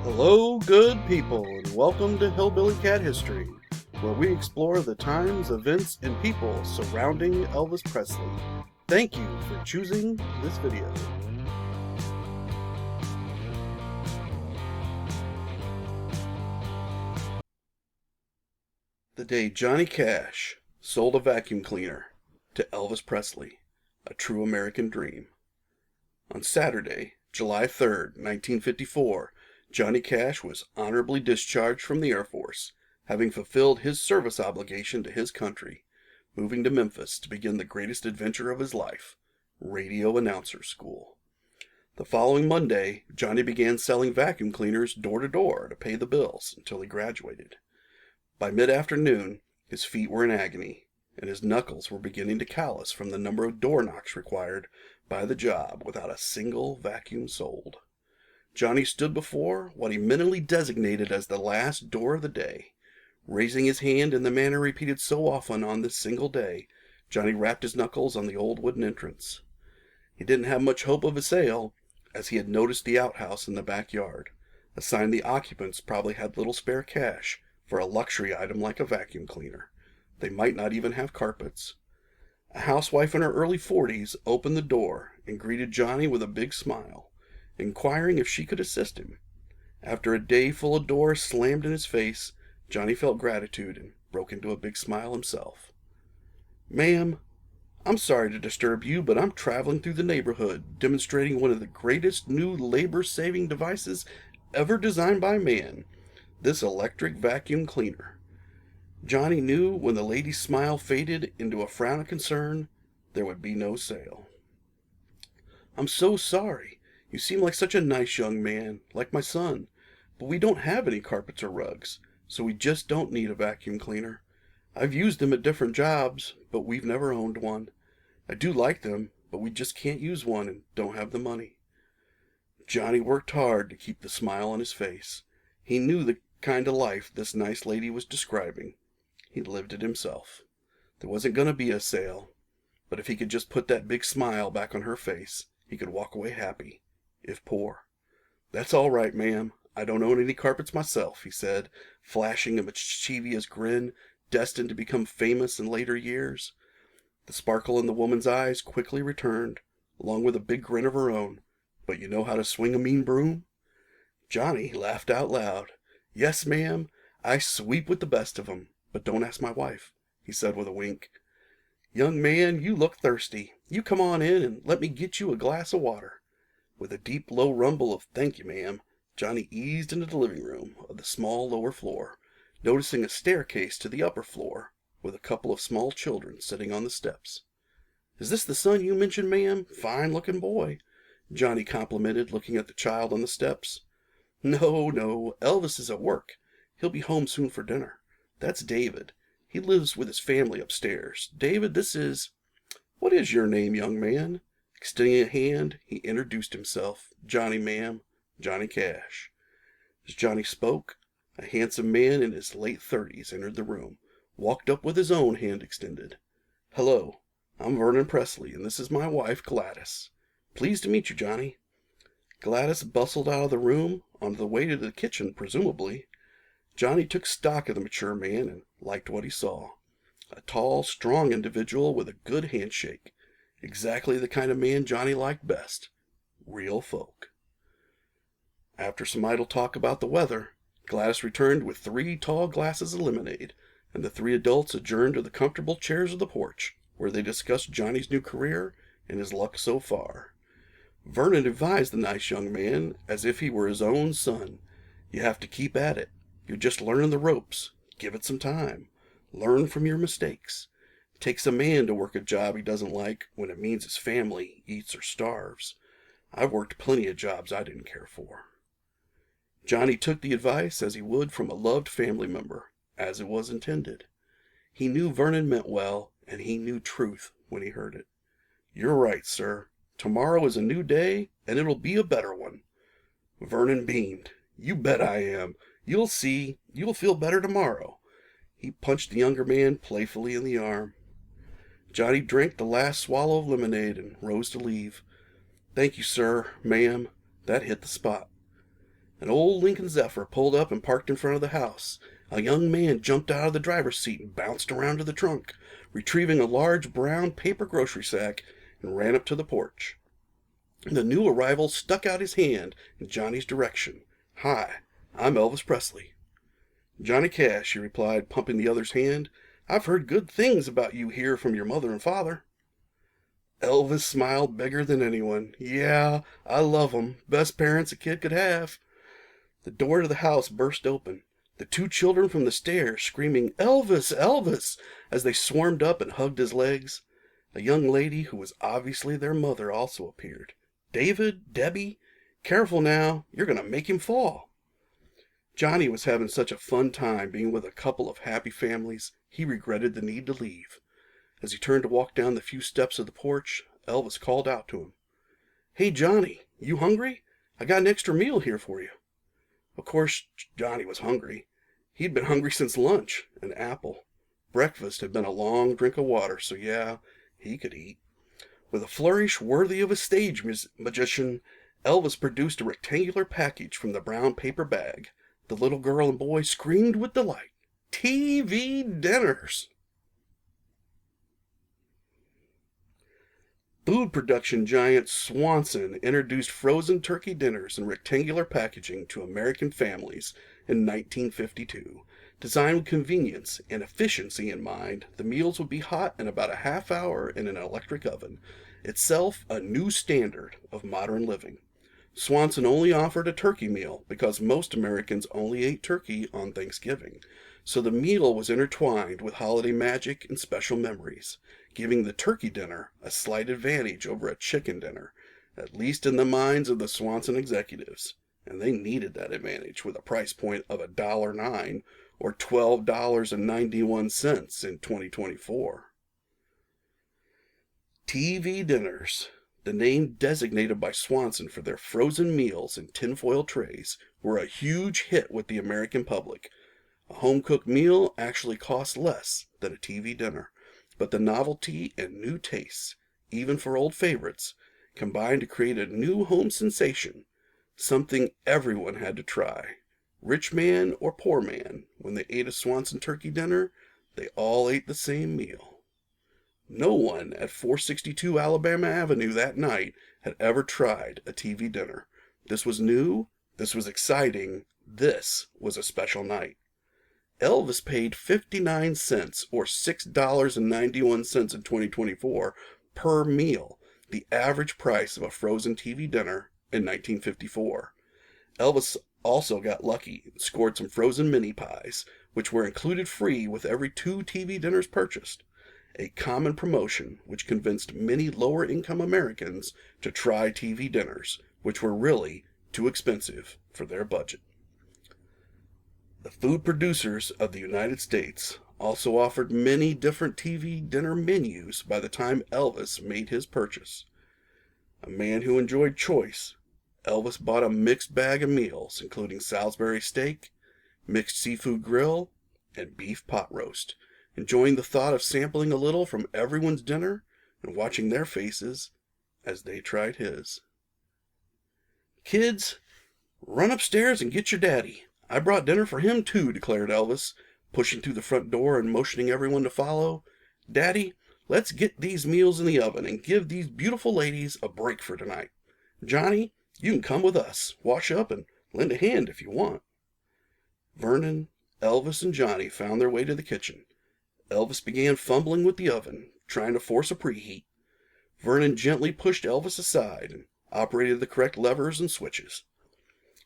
Hello, good people, and welcome to Hillbilly Cat History, where we explore the times, events, and people surrounding Elvis Presley. Thank you for choosing this video. The day Johnny Cash sold a vacuum cleaner to Elvis Presley, a true American dream. On Saturday, July 3rd, 1954, Johnny Cash was honorably discharged from the Air Force, having fulfilled his service obligation to his country, moving to Memphis to begin the greatest adventure of his life, radio announcer school. The following Monday, Johnny began selling vacuum cleaners door to door to pay the bills until he graduated. By mid-afternoon, his feet were in agony, and his knuckles were beginning to callous from the number of door knocks required by the job without a single vacuum sold. Johnny stood before what he mentally designated as the last door of the day. Raising his hand in the manner repeated so often on this single day, Johnny rapped his knuckles on the old wooden entrance. He didn't have much hope of a sale, as he had noticed the outhouse in the backyard, a sign the occupants probably had little spare cash for a luxury item like a vacuum cleaner. They might not even have carpets. A housewife in her early 40s opened the door and greeted Johnny with a big smile, inquiring if she could assist him. After a day full of doors slammed in his face, Johnny felt gratitude and broke into a big smile himself. "Ma'am, I'm sorry to disturb you, but I'm traveling through the neighborhood demonstrating one of the greatest new labor-saving devices ever designed by man, this electric vacuum cleaner." Johnny knew when the lady's smile faded into a frown of concern, there would be no sale. "I'm so sorry. You seem like such a nice young man, like my son, but we don't have any carpets or rugs, so we just don't need a vacuum cleaner. I've used them at different jobs, but we've never owned one. I do like them, but we just can't use one and don't have the money." Johnny worked hard to keep the smile on his face. He knew the kind of life this nice lady was describing. He lived it himself. There wasn't going to be a sale, but if he could just put that big smile back on her face, he could walk away happy, if poor. "That's all right, ma'am. I don't own any carpets myself," he said, flashing a mischievous grin destined to become famous in later years. The sparkle in the woman's eyes quickly returned, along with a big grin of her own. "But you know how to swing a mean broom?" Johnny laughed out loud. "Yes, ma'am, I sweep with the best of 'em, but don't ask my wife," he said with a wink. "Young man, you look thirsty. You come on in and let me get you a glass of water." With a deep, low rumble of "Thank you, ma'am," Johnny eased into the living room of the small lower floor, noticing a staircase to the upper floor, with a couple of small children sitting on the steps. "Is this the son you mentioned, ma'am? Fine-looking boy," Johnny complimented, looking at the child on the steps. No, Elvis is at work. He'll be home soon for dinner. That's David. He lives with his family upstairs. David, this is... What is your name, young man?" Extending a hand, he introduced himself. "Johnny, ma'am. Johnny Cash." As Johnny spoke, a handsome man in his late 30s entered the room, walked up with his own hand extended. "Hello, I'm Vernon Presley, and this is my wife, Gladys. Pleased to meet you, Johnny." Gladys bustled out of the room, on the way to the kitchen, presumably. Johnny took stock of the mature man and liked what he saw. A tall, strong individual with a good handshake. Exactly the kind of man Johnny liked best. Real folk. After some idle talk about the weather, Gladys returned with 3 tall glasses of lemonade, and the 3 adults adjourned to the comfortable chairs of the porch, where they discussed Johnny's new career and his luck so far. Vernon advised the nice young man as if he were his own son. "You have to keep at it. You're just learning the ropes. Give it some time. Learn from your mistakes. It takes a man to work a job he doesn't like when it means his family eats or starves. I've worked plenty of jobs I didn't care for." Johnny took the advice as he would from a loved family member, as it was intended. He knew Vernon meant well, and he knew truth when he heard it. "You're right, sir. Tomorrow is a new day, and it'll be a better one." Vernon beamed. "You bet I am. You'll see. You'll feel better tomorrow." He punched the younger man playfully in the arm. Johnny drank the last swallow of lemonade and rose to leave. "Thank you, sir, ma'am. That hit the spot." An old Lincoln Zephyr pulled up and parked in front of the house. A young man jumped out of the driver's seat and bounced around to the trunk, retrieving a large brown paper grocery sack, and ran up to the porch. The new arrival stuck out his hand in Johnny's direction. "Hi, I'm Elvis Presley." "Johnny Cash," he replied, pumping the other's hand. "I've heard good things about you here from your mother and father." Elvis smiled bigger than anyone. "Yeah, I love 'em. Best parents a kid could have." The door to the house burst open. The two children from the stairs screaming, "Elvis, Elvis," as they swarmed up and hugged his legs. A young lady who was obviously their mother also appeared. "David, Debbie, careful now, you're going to make him fall." Johnny was having such a fun time being with a couple of happy families, he regretted the need to leave. As he turned to walk down the few steps of the porch, Elvis called out to him. "Hey, Johnny, you hungry? I got an extra meal here for you." Of course, Johnny was hungry. He'd been hungry since lunch, an apple. Breakfast had been a long drink of water, so yeah, he could eat. With a flourish worthy of a stage magician, Elvis produced a rectangular package from the brown paper bag. The little girl and boy screamed with delight. TV dinners! Food production giant Swanson introduced frozen turkey dinners in rectangular packaging to American families in 1952. Designed with convenience and efficiency in mind, the meals would be hot in about a half hour in an electric oven, itself a new standard of modern living. Swanson only offered a turkey meal because most Americans only ate turkey on Thanksgiving, so the meal was intertwined with holiday magic and special memories, giving the turkey dinner a slight advantage over a chicken dinner, at least in the minds of the Swanson executives, and they needed that advantage with a price point of $1.09 or $12.91 in 2024. TV dinners, the name designated by Swanson for their frozen meals in tinfoil trays, were a huge hit with the American public. A home-cooked meal actually costs less than a TV dinner, but the novelty and new tastes, even for old favorites, combined to create a new home sensation, something everyone had to try. Rich man or poor man, when they ate a Swanson turkey dinner, they all ate the same meal. No one at 462 Alabama Avenue that night had ever tried a TV dinner. This was new, this was exciting, this was a special night. Elvis paid 59 cents or $6.91 in 2024 per meal, the average price of a frozen TV dinner in 1954. Elvis also got lucky and scored some frozen mini pies, which were included free with every 2 TV dinners purchased, a common promotion which convinced many lower-income Americans to try TV dinners, which were really too expensive for their budget. The food producers of the United States also offered many different TV dinner menus by the time Elvis made his purchase. A man who enjoyed choice, Elvis bought a mixed bag of meals, including Salisbury steak, mixed seafood grill, and beef pot roast, enjoying the thought of sampling a little from everyone's dinner and watching their faces as they tried his. "Kids, run upstairs and get your daddy. I brought dinner for him too," declared Elvis, pushing through the front door and motioning everyone to follow. "Daddy, let's get these meals in the oven and give these beautiful ladies a break for tonight. Johnny, you can come with us, wash up, and lend a hand if you want." Vernon, Elvis, and Johnny found their way to the kitchen. Elvis began fumbling with the oven, trying to force a preheat. Vernon gently pushed Elvis aside and operated the correct levers and switches.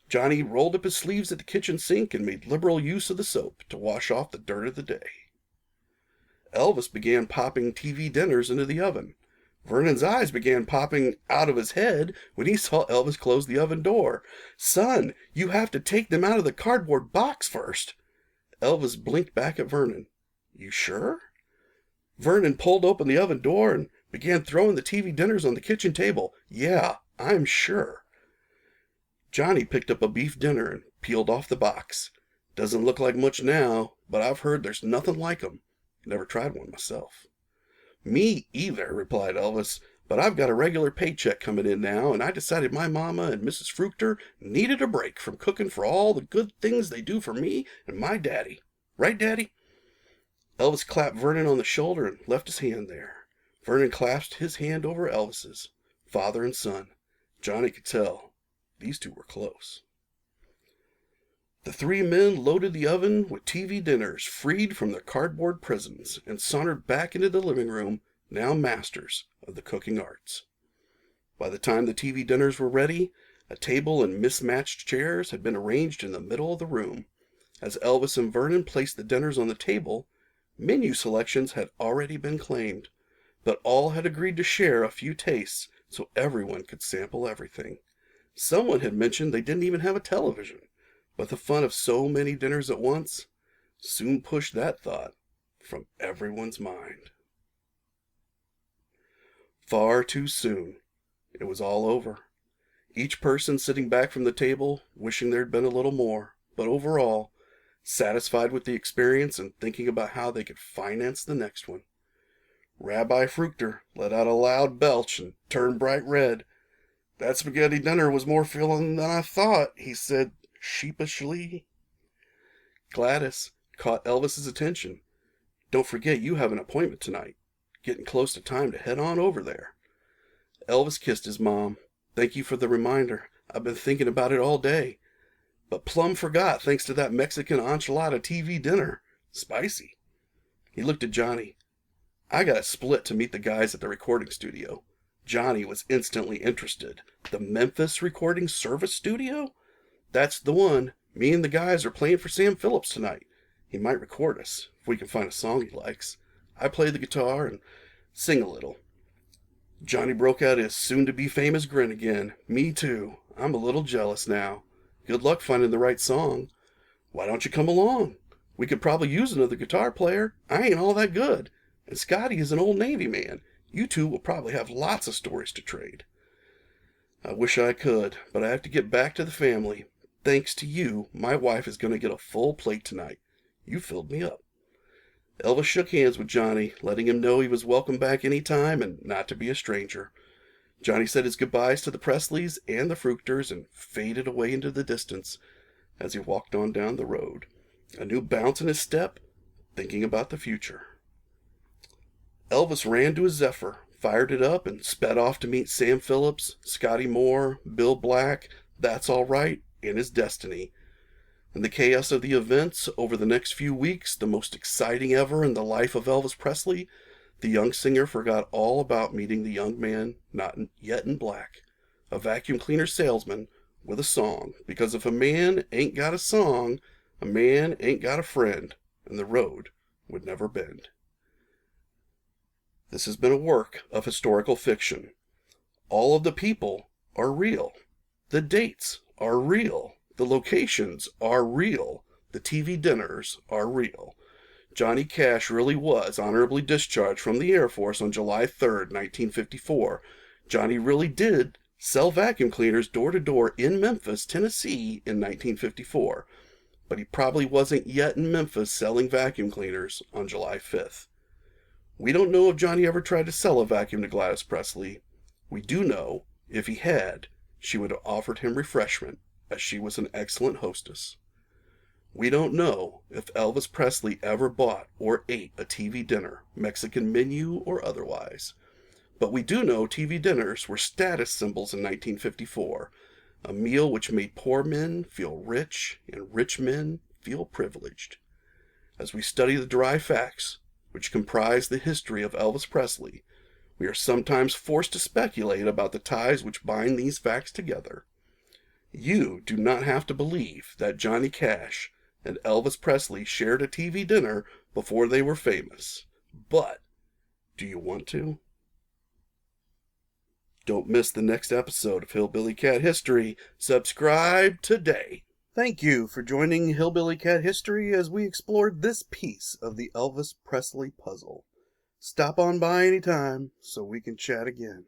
Johnny rolled up his sleeves at the kitchen sink and made liberal use of the soap to wash off the dirt of the day. Elvis began popping TV dinners into the oven. Vernon's eyes began popping out of his head when he saw Elvis close the oven door. "Son, you have to take them out of the cardboard box first." Elvis blinked back at Vernon. "You sure?" Vernon pulled open the oven door and began throwing the TV dinners on the kitchen table. "Yeah, I'm sure." Johnny picked up a beef dinner and peeled off the box. "Doesn't look like much now, but I've heard there's nothing like 'em. Never tried one myself." "Me either," replied Elvis, But I've got a regular paycheck coming in now, and I decided my mama and Mrs. Fruchter needed a break from cooking for all the good things they do for me and my daddy. Right, Daddy?" Elvis clapped Vernon on the shoulder and left his hand there. Vernon clasped his hand over Elvis's. Father and son. Johnny could tell these two were close. The three men loaded the oven with TV dinners freed from their cardboard prisons and sauntered back into the living room, now masters of the cooking arts. By the time the TV dinners were ready, a table and mismatched chairs had been arranged in the middle of the room. As Elvis and Vernon placed the dinners on the table, menu selections had already been claimed, but all had agreed to share a few tastes so everyone could sample everything. Someone had mentioned they didn't even have a television, but the fun of so many dinners at once soon pushed that thought from everyone's mind. Far too soon, it was all over. Each person sitting back from the table, wishing there'd been a little more, but overall, satisfied with the experience and thinking about how they could finance the next one. Rabbi Fruchter let out a loud belch and turned bright red. "That spaghetti dinner was more filling than I thought," he said sheepishly. Gladys caught Elvis's attention. "Don't forget you have an appointment tonight. Getting close to time to head on over there." Elvis kissed his mom. "Thank you for the reminder. I've been thinking about it all day. But plumb forgot thanks to that Mexican enchilada TV dinner. Spicy." He looked at Johnny. "I got a split to meet the guys at the recording studio." Johnny was instantly interested. "The Memphis Recording Service Studio?" "That's the one. Me and the guys are playing for Sam Phillips tonight. He might record us, if we can find a song he likes. I play the guitar and sing a little." Johnny broke out his soon-to-be famous grin again. "Me too. I'm a little jealous now. Good luck finding the right song. Why don't you come along? We could probably use another guitar player. I ain't all that good. And Scotty is an old Navy man. You two will probably have lots of stories to trade." "I wish I could, but I have to get back to the family. Thanks to you, my wife is going to get a full plate tonight. You filled me up." Elvis shook hands with Johnny, letting him know he was welcome back any time and not to be a stranger. Johnny said his goodbyes to the Presleys and the Fruchters and faded away into the distance as he walked on down the road, a new bounce in his step, thinking about the future. Elvis ran to his Zephyr, fired it up, and sped off to meet Sam Phillips, Scotty Moore, Bill Black, That's All Right, and his Destiny. In the chaos of the events over the next few weeks, the most exciting ever in the life of Elvis Presley, the young singer forgot all about meeting the young man not yet in black, a vacuum cleaner salesman with a song, because if a man ain't got a song, a man ain't got a friend, and the road would never bend. This has been a work of historical fiction. All of the people are real. The dates are real. The locations are real. The TV dinners are real. Johnny Cash really was honorably discharged from the Air Force on July 3rd, 1954. Johnny really did sell vacuum cleaners door to door in Memphis, Tennessee in 1954. But he probably wasn't yet in Memphis selling vacuum cleaners on July 5th. We don't know if Johnny ever tried to sell a vacuum to Gladys Presley. We do know, if he had, she would have offered him refreshment, as she was an excellent hostess. We don't know if Elvis Presley ever bought or ate a TV dinner, Mexican menu or otherwise. But we do know TV dinners were status symbols in 1954, a meal which made poor men feel rich and rich men feel privileged. As we study the dry facts, which comprise the history of Elvis Presley, we are sometimes forced to speculate about the ties which bind these facts together. You do not have to believe that Johnny Cash and Elvis Presley shared a TV dinner before they were famous. But, do you want to? Don't miss the next episode of Hillbilly Cat History. Subscribe today. Thank you for joining Hillbilly Cat History as we explored this piece of the Elvis Presley puzzle. Stop on by anytime so we can chat again.